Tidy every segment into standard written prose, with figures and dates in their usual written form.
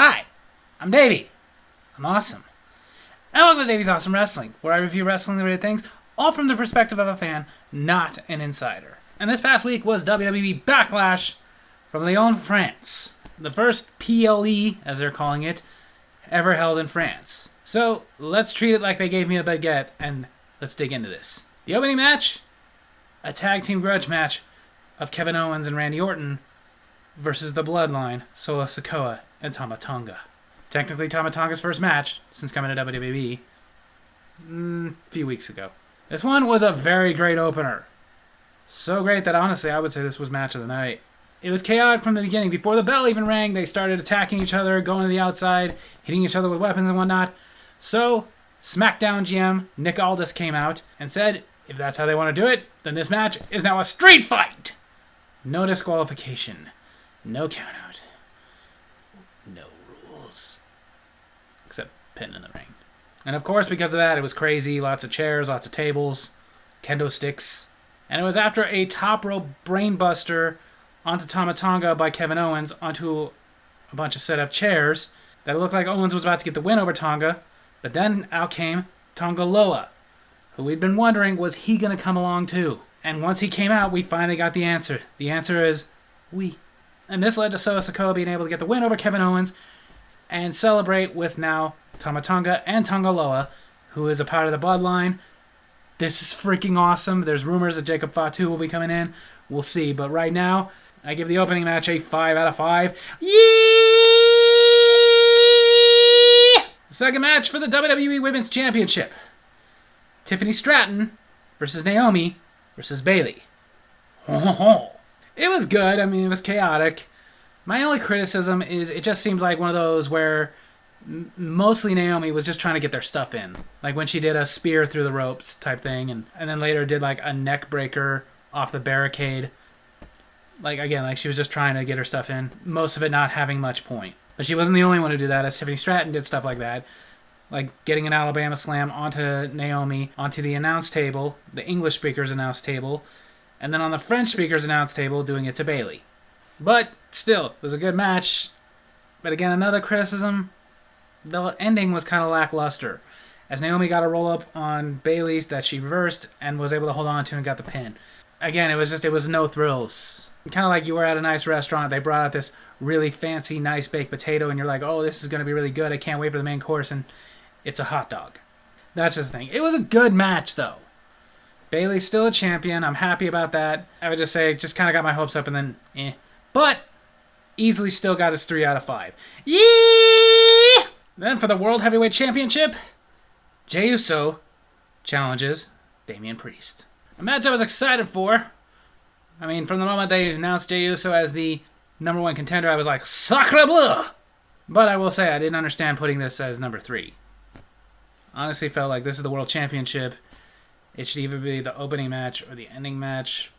Hi, I'm Davy. I'm awesome. And welcome to Davy's Awesome Wrestling, where I review wrestling-related things, all from the perspective of a fan, not an insider. And this past week was WWE Backlash from Lyon, France. The first PLE, as they're calling it, ever held in France. So, let's treat it like they gave me a baguette, and let's dig into this. The opening match, a tag team grudge match of Kevin Owens and Randy Orton versus the Bloodline, Solo Sikoa and Tama Tonga. Technically Tama Tonga's first match since coming to WWE a few weeks ago. This one was a very great opener. So great that honestly I would say this was match of the night. It was chaotic from the beginning. Before the bell even rang, they started attacking each other, going to the outside, hitting each other with weapons and whatnot. So, SmackDown GM Nick Aldis came out and said, if that's how they want to do it, then this match is now a street fight! No disqualification. No countout. No rules. Except pin in the ring. And of course, because of that, it was crazy. Lots of chairs, lots of tables, kendo sticks. And it was after a top rope brainbuster onto Tama Tonga by Kevin Owens onto a bunch of set-up chairs that it looked like Owens was about to get the win over Tonga. But then out came Tonga Loa, who we'd been wondering, was he going to come along too? And once he came out, we finally got the answer. The answer is, we. And this led to Solo Sikoa being able to get the win over Kevin Owens and celebrate with now Tama Tonga and Tonga Loa, who is a part of the Bloodline. This is freaking awesome. There's rumors that Jacob Fatu will be coming in. We'll see. But right now, I give the opening match a 5 out of 5. Yeah! Second match for the WWE Women's Championship. Tiffany Stratton versus Naomi versus Bayley. It was good. I mean, it was chaotic. My only criticism is it just seemed like one of those where mostly Naomi was just trying to get their stuff in. Like when she did a spear through the ropes type thing, and then later did like a neck breaker off the barricade. Like, again, like she was just trying to get her stuff in. Most of it not having much point. But she wasn't the only one to do that, as Tiffany Stratton did stuff like that. Like getting an Alabama slam onto Naomi, onto the announce table, the English speakers announce table, and then on the French speakers announce table, doing it to Bayley. But still, it was a good match. But again, another criticism, the ending was kind of lackluster, as Naomi got a roll-up on Bayley's that she reversed and was able to hold on to and got the pin. Again, it was no thrills. Kind of like you were at a nice restaurant, they brought out this really fancy, nice baked potato, and you're like, oh, this is going to be really good, I can't wait for the main course, and it's a hot dog. That's just the thing. It was a good match, though. Bayley's still a champion. I'm happy about that. I would just say, just kind of got my hopes up and then, But, easily still got his 3 out of 5. Yeah! Then for the World Heavyweight Championship, Jey Uso challenges Damian Priest. A match I was excited for. I mean, from the moment they announced Jey Uso as the number 1 contender, I was like, sacre bleu! But I will say, I didn't understand putting this as number 3. Honestly felt like this is the World Championship. It should either be the opening match or the ending match.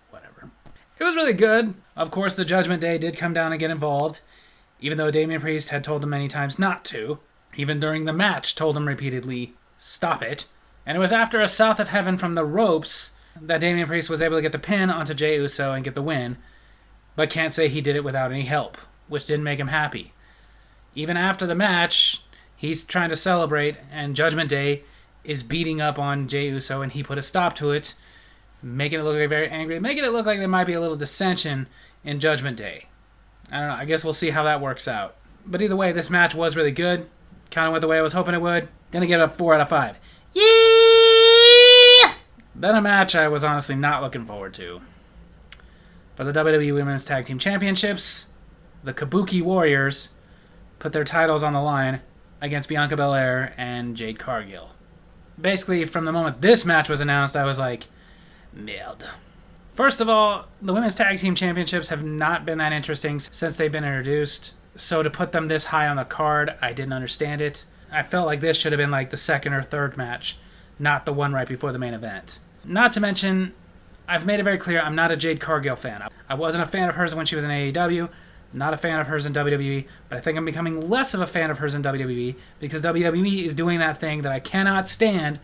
Whatever. It was really good. Of course, the Judgment Day did come down and get involved, even though Damian Priest had told him many times not to. Even during the match, told him repeatedly, stop it. And it was after a South of Heaven from the ropes that Damian Priest was able to get the pin onto Jey Uso and get the win, but can't say he did it without any help, which didn't make him happy. Even after the match, he's trying to celebrate, and Judgment Day is beating up on Jey Uso, and he put a stop to it, making it look like very angry, making it look like there might be a little dissension in Judgment Day. I don't know, I guess we'll see how that works out. But either way, this match was really good, kind of went the way I was hoping it would. Gonna give it a 4 out of 5. Yeah! Then a match I was honestly not looking forward to. For the WWE Women's Tag Team Championships, the Kabuki Warriors put their titles on the line against Bianca Belair and Jade Cargill. Basically, from the moment this match was announced, I was like, merde. First of all, the Women's Tag Team Championships have not been that interesting since they've been introduced. So to put them this high on the card, I didn't understand it. I felt like this should have been like the second or third match, not the one right before the main event. Not to mention, I've made it very clear I'm not a Jade Cargill fan. I wasn't a fan of hers when she was in AEW, not a fan of hers in WWE, but I think I'm becoming less of a fan of hers in WWE because WWE is doing that thing that I cannot stand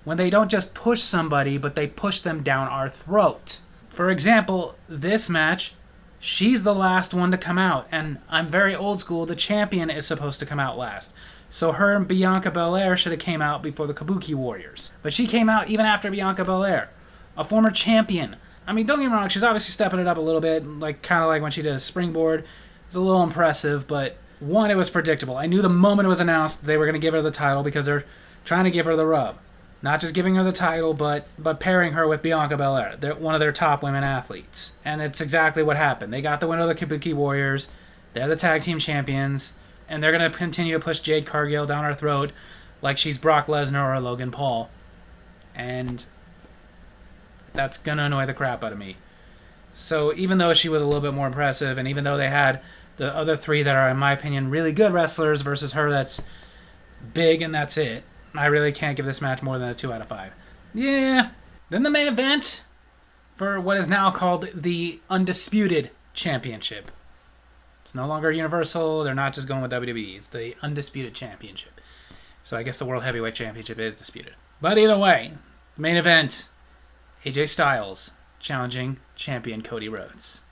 when they don't just push somebody, but they push them down our throat. For example, this match, She's the last one to come out, and I'm very old school. The champion is supposed to come out last. So her and Bianca Belair should have came out before the Kabuki Warriors. But she came out even after Bianca Belair, a former champion. I mean, don't get me wrong, she's obviously stepping it up a little bit, like kind of like when she did a springboard. It was a little impressive, but one, it was predictable. I knew the moment it was announced they were going to give her the title because they're trying to give her the rub. Not just giving her the title, but pairing her with Bianca Belair. They're one of their top women athletes. And it's exactly what happened. They got the win of the Kabuki Warriors. They're the tag team champions. And they're going to continue to push Jade Cargill down our throat like she's Brock Lesnar or Logan Paul. And that's going to annoy the crap out of me. So even though she was a little bit more impressive, and even though they had the other three that are, in my opinion, really good wrestlers versus her that's big and that's it, I really can't give this match more than a 2 out of 5. Yeah. Then the main event for what is now called the Undisputed Championship. It's no longer Universal. They're not just going with WWE. It's the Undisputed Championship. So I guess the World Heavyweight Championship is disputed. But either way, the main event, AJ Styles challenging champion Cody Rhodes.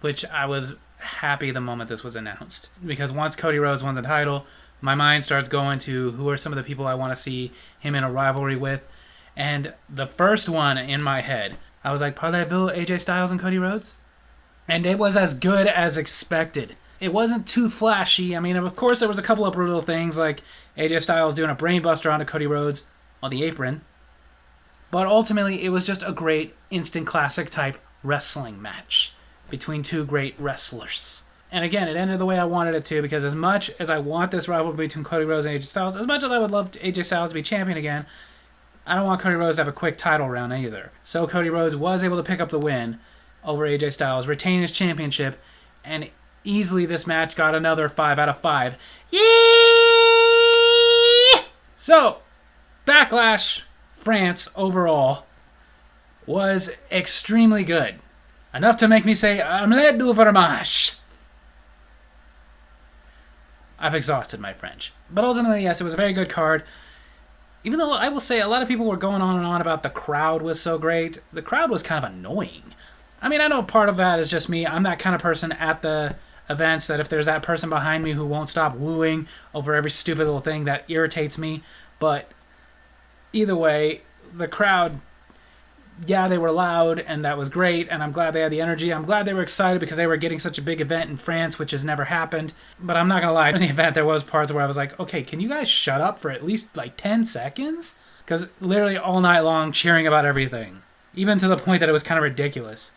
Which I was happy the moment this was announced. Because once Cody Rhodes won the title, my mind starts going to who are some of the people I want to see him in a rivalry with. And the first one in my head, I was like, Parlez-vous AJ Styles and Cody Rhodes? And it was as good as expected. It wasn't too flashy. I mean, of course, there was a couple of brutal things, like AJ Styles doing a brainbuster onto Cody Rhodes on the apron. But ultimately, it was just a great instant classic type wrestling match between two great wrestlers. And again, it ended the way I wanted it to, because as much as I want this rivalry between Cody Rhodes and AJ Styles, as much as I would love AJ Styles to be champion again, I don't want Cody Rhodes to have a quick title round either. So Cody Rhodes was able to pick up the win over AJ Styles, retain his championship, and easily this match got another 5 out of 5. Yeah! So, Backlash France overall was extremely good. Enough to make me say, omelette du fromage. I've exhausted my French. But ultimately, yes, it was a very good card. Even though I will say a lot of people were going on and on about the crowd was so great, the crowd was kind of annoying. I mean, I know part of that is just me. I'm that kind of person at the events that if there's that person behind me who won't stop wooing over every stupid little thing, that irritates me. But either way, the crowd, yeah, they were loud, and that was great, and I'm glad they had the energy. I'm glad they were excited because they were getting such a big event in France, which has never happened. But I'm not going to lie, in the event there was parts where I was like, okay, can you guys shut up for at least like 10 seconds? Because literally all night long cheering about everything. Even to the point that it was kind of ridiculous.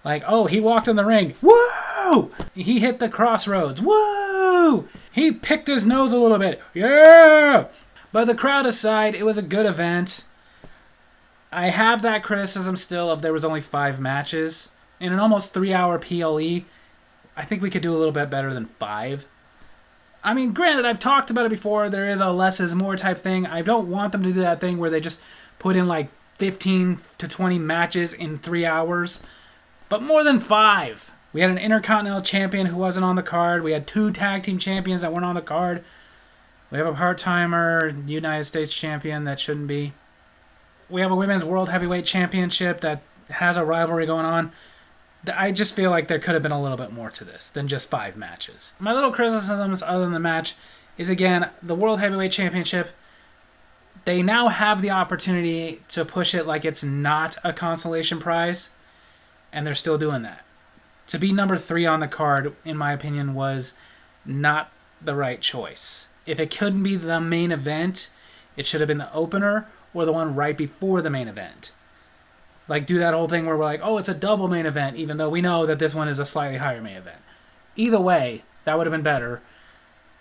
Like, oh, he walked in the ring. Woo! He hit the crossroads. Woo! He picked his nose a little bit. Yeah! But the crowd aside, it was a good event. I have that criticism still of there was only 5 matches. In an almost 3-hour PLE, I think we could do a little bit better than 5. I mean, granted, I've talked about it before. There is a less is more type thing. I don't want them to do that thing where they just put in like 15 to 20 matches in 3 hours. But more than 5. We had an Intercontinental Champion who wasn't on the card. We had 2 Tag Team Champions that weren't on the card. We have a part-timer United States Champion that shouldn't be. We have a Women's World Heavyweight Championship that has a rivalry going on. I just feel like there could have been a little bit more to this than just 5 matches. My little criticisms other than the match is, again, the World Heavyweight Championship. They now have the opportunity to push it like it's not a consolation prize, and they're still doing that. To be number 3 on the card, in my opinion, was not the right choice. If it couldn't be the main event, it should have been the opener or the one right before the main event. Like, do that whole thing where we're like, oh, it's a double main event, even though we know that this one is a slightly higher main event. Either way, that would have been better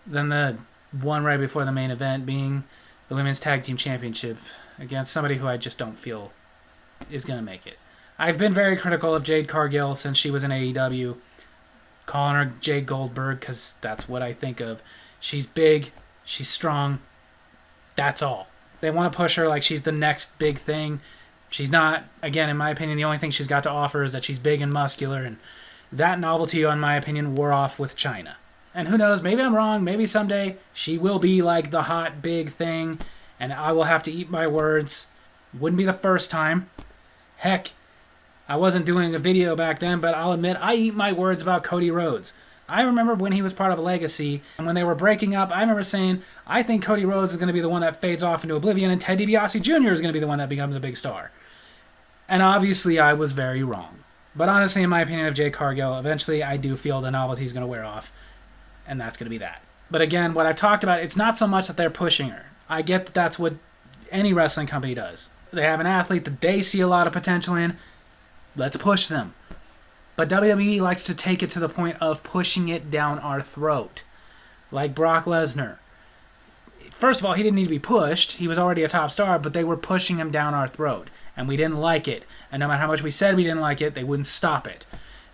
than the one right before the main event being the Women's Tag Team Championship against somebody who I just don't feel is going to make it. I've been very critical of Jade Cargill since she was in AEW, calling her Jade Goldberg because that's what I think of. She's big, she's strong, that's all. They want to push her like she's the next big thing. She's not. Again, in my opinion, the only thing she's got to offer is that she's big and muscular, and that novelty, in my opinion, wore off with China. And who knows, maybe I'm wrong. Maybe someday she will be like the hot big thing, and I will have to eat my words. Wouldn't be the first time. Heck, I wasn't doing a video back then, but I'll admit I eat my words about Cody Rhodes. I remember when he was part of Legacy, and when they were breaking up, I remember saying, I think Cody Rhodes is going to be the one that fades off into oblivion, and Ted DiBiase Jr. is going to be the one that becomes a big star. And obviously, I was very wrong. But honestly, in my opinion of Jade Cargill, eventually I do feel the novelty is going to wear off, and that's going to be that. But again, what I've talked about, it's not so much that they're pushing her. I get that that's what any wrestling company does. They have an athlete that they see a lot of potential in. Let's push them. But WWE likes to take it to the point of pushing it down our throat. Like Brock Lesnar. First of all, he didn't need to be pushed. He was already a top star, but they were pushing him down our throat. And we didn't like it. And no matter how much we said we didn't like it, they wouldn't stop it.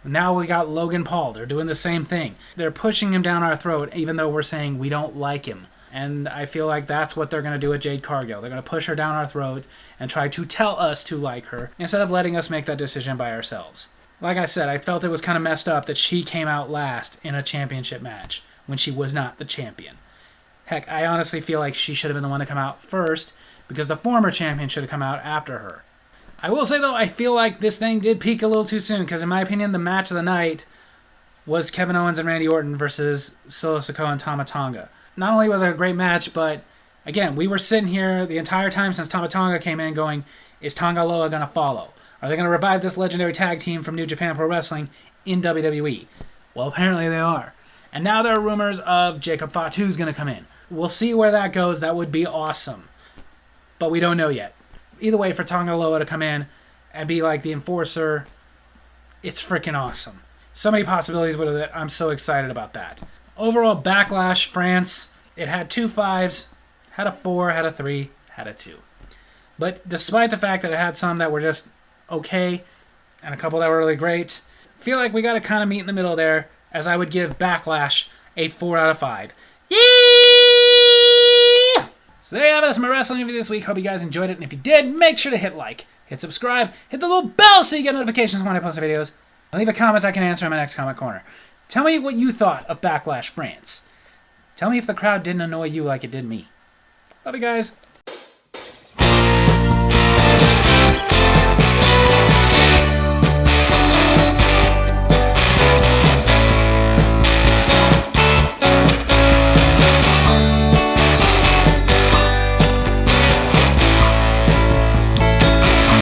Now we got Logan Paul. They're doing the same thing. They're pushing him down our throat, even though we're saying we don't like him. And I feel like that's what they're going to do with Jade Cargill. They're going to push her down our throat and try to tell us to like her, instead of letting us make that decision by ourselves. Like I said, I felt it was kind of messed up that she came out last in a championship match when she was not the champion. Heck, I honestly feel like she should have been the one to come out first, because the former champion should have come out after her. I will say, though, I feel like this thing did peak a little too soon, because in my opinion, the match of the night was Kevin Owens and Randy Orton versus Solo Sikoa and Tama Tonga. Not only was it a great match, but again, we were sitting here the entire time since Tama Tonga came in going, is Tonga Loa going to follow? Are they going to revive this legendary tag team from New Japan Pro Wrestling in WWE? Well, apparently they are. And now there are rumors of Jacob Fatu is going to come in. We'll see where that goes. That would be awesome. But we don't know yet. Either way, for Tonga Loa to come in and be like the enforcer, it's freaking awesome. So many possibilities with it. I'm so excited about that. Overall, Backlash France, it had 2 5s, had a 4, had a 3, had a 2. But despite the fact that it had some that were just okay and a couple that were really great, I feel like we got to kind of meet in the middle there, as I would give Backlash a 4 out of 5. Yeah! So there you have it. That's my wrestling review this week. Hope you guys enjoyed it. And if you did, make sure to hit like, hit subscribe, hit the little bell so you get notifications when I post videos. And leave a comment I can answer in my next comment corner. Tell me what you thought of Backlash France. Tell me if the crowd didn't annoy you like it did me. Love you guys.